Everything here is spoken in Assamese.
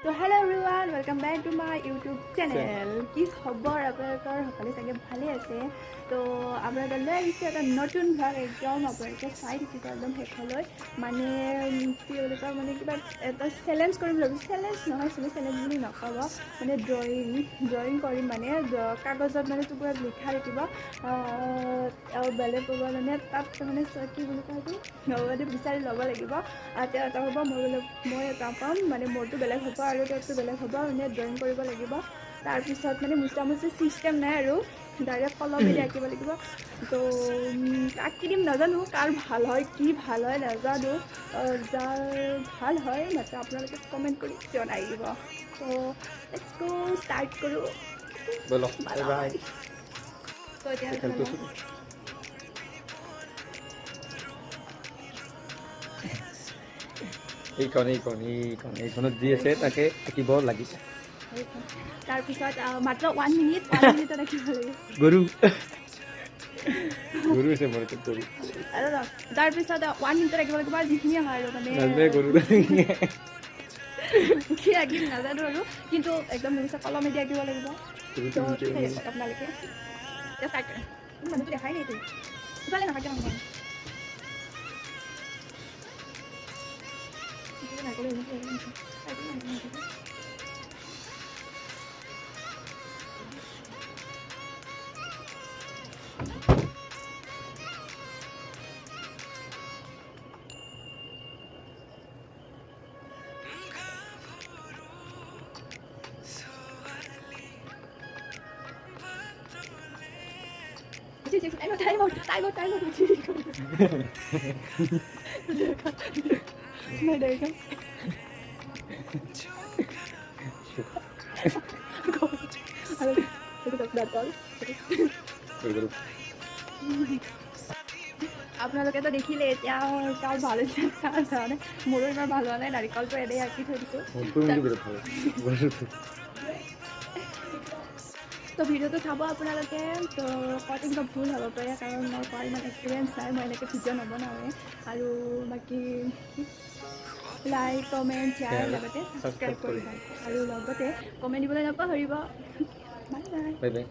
তো hello' everyone, welcome back to my YouTube channel. কি খবৰ আপোনালোকৰ? সকলোৱে চাগে ভালে আছে। তো আপোনালোকে লৈ আহিছে এটা নতুন ভাগ, একদম আপোনালোকে চাই থাকিব একদম শেষলৈ। মানে কি বুলি কয়, মানে কিবা এটা চেলেঞ্জ কৰিম বুলি ভাবিছোঁ। চেলেঞ্জ নহয়, চেলেঞ্জ বুলি নক'ব, মানে ড্ৰয়িং কৰিম। মানে কাগজত মানে টুকুৰাত লিখা থাকিব, বেলেগ ক'ব মানে তাত মানে কি বুলি কয় এইটো মানে বিচাৰি ল'ব লাগিব। তেওঁ এটা হ'ব, মই এটা পাম, মানে মোৰটো বেলেগ হ'ব আৰু তেওঁৰটো বেলেগ হ'ব। মানে ড্ৰয়িং কৰিব লাগিব। তাৰপিছত মানে মোচামুচি ছিষ্টেম নাই আৰু ডাইৰেক্ট কলমেদি আঁকিব লাগিব। তো আঁকি দিম, নাজানো কাৰ ভাল হয়, কি ভাল হয় নাজানো। যাৰ ভাল হয় মাত্ৰ আপোনালোকে কমেণ্ট কৰি জনাই দিব। তো লেটছ গো, ষ্টাৰ্ট কৰোঁ। বলো বাই বাই। তো এতিয়া খেলটো শুৰু। এইখনত যি আছে তাকে আঁকিব লাগিছে। তাৰপিছত মাত্ৰ 1 মিনিটত আঁকিব লাগিব। গৰু গৰু আছে মোৰ তাত গৰু। আৰু তাৰপিছত 1 মিনিটত আঁকিব লাগিব আৰু যিখিনি হয় আৰু মানে নাজনে গৰু কি আঁকিম নাজানো আৰু, কিন্তু একদম নিশ্চয় কলমেদি আঁকিব লাগিব। তো কি চাই থাকক আপোনালোকে। এতিয়া ষ্টাৰ্ট কৰে। মানুহটো দেখাই নাই, এইটো ইফালে নাথাকে নহয়। Time out. Này đây không? আপোনালোকে তো দেখিলে এতিয়া কাৰ ভাল হৈছে কাৰ হোৱা নাই। মোৰো ইমান ভাল হোৱা নাই, নাৰিকলটো এনেই আঁকি থৈ দিছোঁ। তো ভিডিঅ'টো চাব আপোনালোকে। তো কাটিংটো ভুল হ'ব পাৰে, কাৰণ মোৰ কৰা ইমান এক্সপিৰিয়েঞ্চ নাই, মই এনেকৈ ভিডিঅ' নবনাওঁৱে। আৰু বাকী লাইক, কমেণ্ট, শ্বেয়াৰ, লগতে ছাবস্ক্ৰাইব কৰি দিব। আৰু লগতে কমেণ্ট দিবলৈ নাপাহৰিব। Bye bye. Bye bye.